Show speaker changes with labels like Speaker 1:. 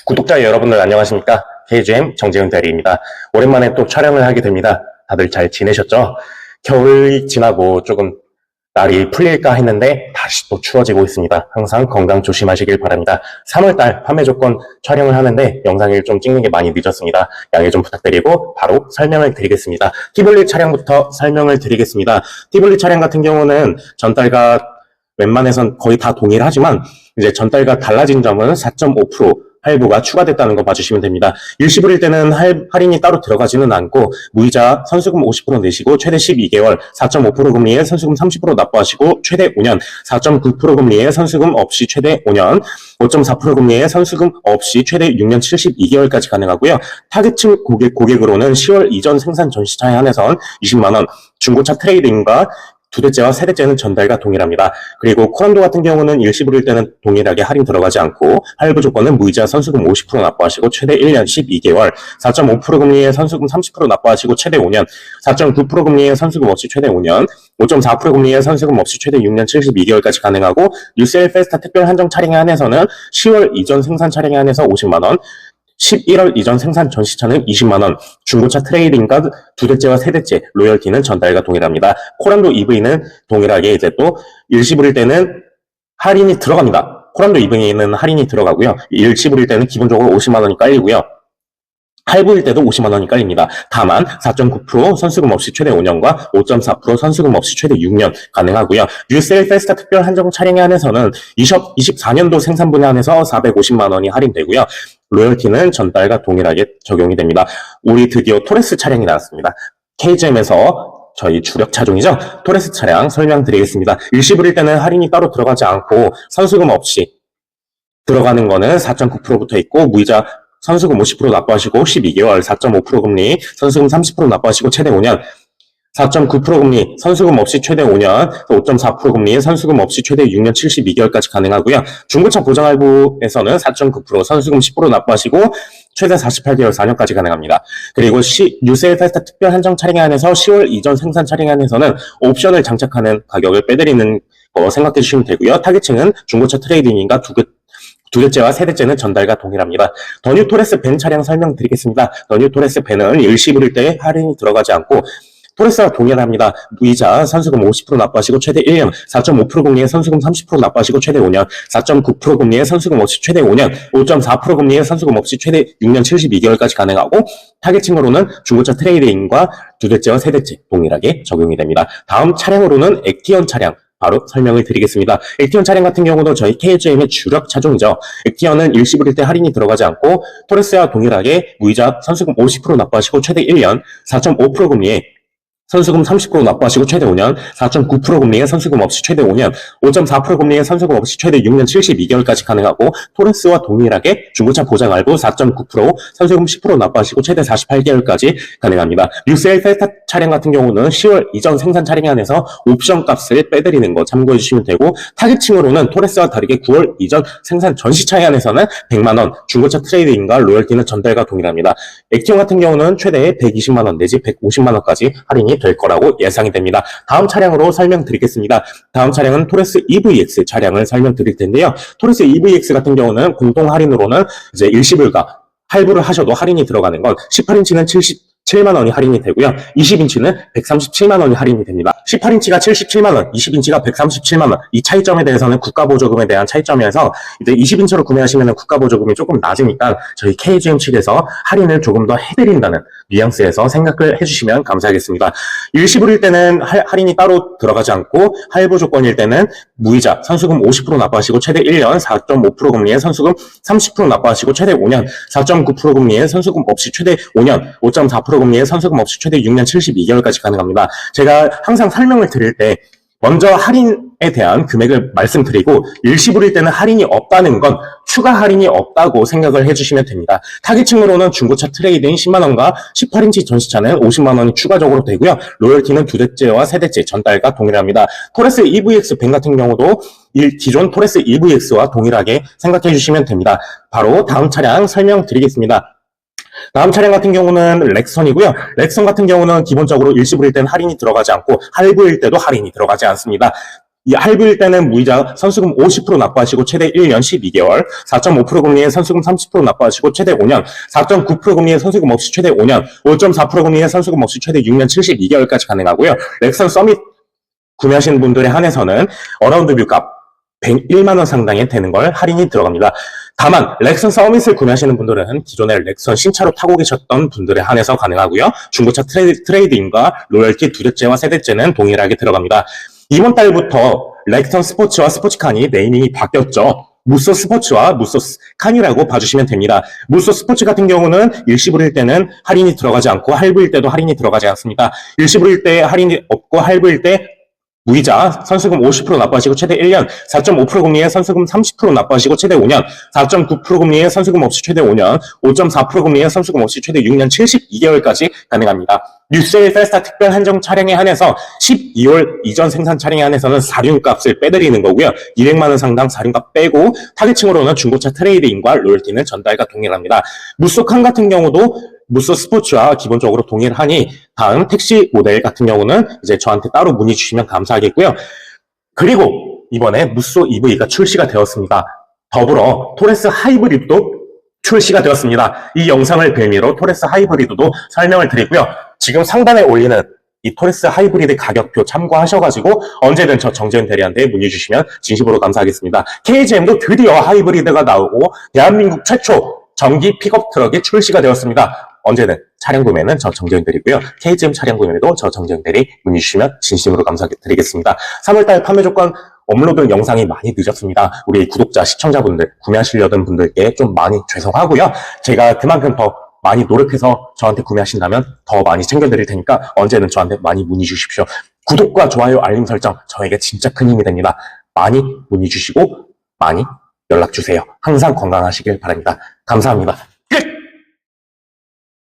Speaker 1: 구독자 여러분들 안녕하십니까? KGM 정재훈 대리입니다. 오랜만에 또 촬영을 하게 됩니다. 다들 잘 지내셨죠? 겨울이 지나고 조금 날이 풀릴까 했는데 다시 또 추워지고 있습니다. 항상 건강 조심하시길 바랍니다. 3월달 판매 조건 촬영을 하는데 영상을 좀 찍는 게 많이 늦었습니다. 양해 좀 부탁드리고 바로 설명을 드리겠습니다. 티블리 차량부터 설명을 드리겠습니다. 티블리 차량 같은 경우는 전달과 웬만해선 거의 다 동일하지만 이제 전달과 달라진 점은 4.5% 할부가 추가됐다는 거 봐주시면 됩니다. 일시불일 때는 할인이 따로 들어가지는 않고 무이자 선수금 50% 내시고 최대 12개월 4.5% 금리에 선수금 30% 납부하시고 최대 5년 4.9% 금리에 선수금 없이 최대 5년 5.4% 금리에 선수금 없이 최대 6년 72개월까지 가능하고요. 타겟층 고객으로는 10월 이전 생산 전시차에 한해선 20만원 중고차 트레이딩과 두 대째와 세 대째는 전달과 동일합니다. 그리고 코란도 같은 경우는 일시불일 때는 동일하게 할인 들어가지 않고 할부 조건은 무이자 선수금 50% 납부하시고 최대 1년 12개월 4.5% 금리에 선수금 30% 납부하시고 최대 5년 4.9% 금리에 선수금 없이 최대 5년 5.4% 금리에 선수금 없이 최대 6년 72개월까지 가능하고 뉴세일 페스타 특별 한정 차량에 한해서는 10월 이전 생산 차량에 한해서 50만원 11월 이전 생산 전시차는 20만원, 중고차 트레이딩과 두 대째와 세 대째, 로열티는 전달과 동일합니다. 코란도 EV는 동일하게 이제 또 일시불일 때는 할인이 들어갑니다. 코란도 EV는 할인이 들어가고요. 일시불일 때는 기본적으로 50만원이 깔리고요. 할부일 때도 50만원이 깔립니다. 다만 4.9% 선수금 없이 최대 5년과 5.4% 선수금 없이 최대 6년 가능하고요. 뉴세일 페스타 특별 한정 차량에 한해서는 24년도 생산 분야 한해서 450만원이 할인되고요. 로열티는 전달과 동일하게 적용이 됩니다. 우리 드디어 토레스 차량이 나왔습니다. KGM에서 저희 주력 차종이죠. 토레스 차량 설명드리겠습니다. 일시불일 때는 할인이 따로 들어가지 않고 선수금 없이 들어가는 거는 4.9%부터 있고 무이자 선수금 50% 납부하시고 12개월 4.5% 금리 선수금 30% 납부하시고 최대 5년 4.9% 금리 선수금 없이 최대 5년 5.4% 금리에 선수금 없이 최대 6년 72개월까지 가능하고요. 중고차 보장할부에서는 4.9% 선수금 10% 납부하시고 최대 48개월 4년까지 가능합니다. 그리고 뉴세일 페스타 특별 한정 차량에 한해서 10월 이전 생산 차량에 한해서는 옵션을 장착하는 가격을 빼드리는 거 생각해 주시면 되고요. 타겟층은 중고차 트레이딩인가 두 대째와 세 대째는 전달과 동일합니다. 더 뉴 토레스 벤 차량 설명드리겠습니다. 더 뉴 토레스 벤은 일시불일 때 할인이 들어가지 않고 토레스와 동일합니다. 무이자 선수금 50% 납부하시고 최대 1년, 4.5% 금리에 선수금 30% 납부하시고 최대 5년, 4.9% 금리에 선수금 없이 최대 5년, 5.4% 금리에 선수금 없이 최대 6년 72개월까지 가능하고 타겟층으로는 중고차 트레이딩과 두 대째와 세 대째 동일하게 적용이 됩니다. 다음 차량으로는 액티언 차량 바로 설명을 드리겠습니다. 액티언 차량 같은 경우도 저희 KGM의 주력 차종이죠. 액티언은 일시불일 때 할인이 들어가지 않고 토레스와 동일하게 무이자 선수금 50% 납부하시고 최대 1년, 4.5% 금리에 선수금 30% 납부하시고 최대 5년, 4.9% 금리에 선수금 없이 최대 5년, 5.4% 금리에 선수금 없이 최대 6년 72개월까지 가능하고 토레스와 동일하게 중고차 보장할부 4.9% 선수금 10% 납부하시고 최대 48개월까지 가능합니다. 뉴세일 페스타 차량 같은 경우는 10월 이전 생산 차량에 한해서 옵션 값을 빼드리는 거 참고해 주시면 되고 타겟층으로는 토레스와 다르게 9월 이전 생산 전시차에 한해서는 100만원, 중고차 트레이딩과 로열티는 전달과 동일합니다. 액티온 같은 경우는 최대 120만원 내지 150만원까지 할인이 될 거라고 예상이 됩니다. 다음 차량으로 설명드리겠습니다. 다음 차량은 토레스 EVX 차량을 설명드릴 텐데요. 토레스 EVX 같은 경우는 공동 할인으로는 이제 일시불과 할부를 하셔도 할인이 들어가는 건 18인치는 77만원이 할인이 되고요. 20인치는 137만원이 할인이 됩니다. 18인치가 77만원, 20인치가 137만원. 이 차이점에 대해서는 국가보조금에 대한 차이점이어서 이제 20인치로 구매하시면 국가보조금이 조금 낮으니까 저희 KGM 측에서 할인을 조금 더 해드린다는 뉘앙스에서 생각을 해주시면 감사하겠습니다. 일시불일 때는 할인이 따로 들어가지 않고 할부 조건일 때는 무이자 선수금 50% 납부하시고 최대 1년 4.5% 금리에 선수금 30% 납부하시고 최대 5년 4.9% 금리에 선수금 없이 최대 5년 5.4% 금리에 선수금 없이 최대 6년 72개월까지 가능합니다. 제가 항상 설명을 드릴 때 먼저 할인에 대한 금액을 말씀드리고 일시불일 때는 할인이 없다는 건 추가 할인이 없다고 생각을 해주시면 됩니다. 타겟층으로는 중고차 트레이드인 10만원과 18인치 전시차는 50만원이 추가적으로 되고요. 로열티는 두 대째와 세 대째 전달과 동일합니다. 토레스 EVX 벤 같은 경우도 기존 토레스 EVX와 동일하게 생각해 주시면 됩니다. 바로 다음 차량 설명드리겠습니다. 다음 차량 같은 경우는 렉선이고요. 렉선 같은 경우는 기본적으로 일시불일 때는 할인이 들어가지 않고 할부일 때도 할인이 들어가지 않습니다. 이 할부일 때는 무이자 선수금 50% 납부하시고 최대 1년 12개월, 4.5% 금리에 선수금 30% 납부하시고 최대 5년, 4.9% 금리에 선수금 없이 최대 5년, 5.4% 금리에 선수금 없이 최대 6년 72개월까지 가능하고요. 렉선 서밋 구매하시는 분들에 한해서는 어라운드 뷰값 101만 원 상당의 되는 걸 할인이 들어갑니다. 다만 렉선 서밋을 구매하시는 분들은 기존에 렉선 신차로 타고 계셨던 분들에 한해서 가능하고요. 중고차 트레이드인과 로열티 두대째와 세대째는 동일하게 들어갑니다. 이번 달부터 렉선 스포츠와 스포츠칸이 네이밍이 바뀌었죠. 무쏘 스포츠와 무쏘 칸이라고 봐주시면 됩니다. 무쏘 스포츠 같은 경우는 일시불일 때는 할인이 들어가지 않고 할부일 때도 할인이 들어가지 않습니다. 일시불일 때 할인이 없고 할부일 때 무이자 선수금 50% 납부하시고 최대 1년, 4.5% 금리에 선수금 30% 납부하시고 최대 5년, 4.9% 금리에 선수금 없이 최대 5년, 5.4% 금리에 선수금 없이 최대 6년 72개월까지 가능합니다. 뉴세일 페스타 특별 한정 차량에 한해서 12월 이전 생산 차량에 한해서는 사륜값을 빼드리는 거고요. 200만 원 상당 사륜값 빼고 타겟층으로는 중고차 트레이드인과 로열티는 전달과 동일합니다. 무쏘칸 같은 경우도 무쏘 스포츠와 기본적으로 동일하니 다음 택시 모델 같은 경우는 이제 저한테 따로 문의 주시면 감사하겠고요. 그리고 이번에 무쏘 EV가 출시가 되었습니다. 더불어 토레스 하이브리드도 출시가 되었습니다. 이 영상을 빌미로 토레스 하이브리드도 설명을 드리고요. 지금 상단에 올리는 이 토레스 하이브리드 가격표 참고하셔가지고 언제든 저 정재훈 대리한테 문의 주시면 진심으로 감사하겠습니다. KGM도 드디어 하이브리드가 나오고 대한민국 최초 전기 픽업 트럭이 출시가 되었습니다. 언제든 차량 구매는 저 정재훈 대리고요. KGM 차량 구매도 저 정재훈 대리 문의 주시면 진심으로 감사드리겠습니다. 3월달 판매 조건 업로드 영상이 많이 늦었습니다. 우리 구독자, 시청자분들, 구매하시려던 분들께 좀 많이 죄송하고요. 제가 그만큼 더 많이 노력해서 저한테 구매하신다면 더 많이 챙겨드릴 테니까 언제든 저한테 많이 문의 주십시오. 구독과 좋아요, 알림 설정 저에게 진짜 큰 힘이 됩니다. 많이 문의 주시고 많이 연락 주세요. 항상 건강하시길 바랍니다. 감사합니다.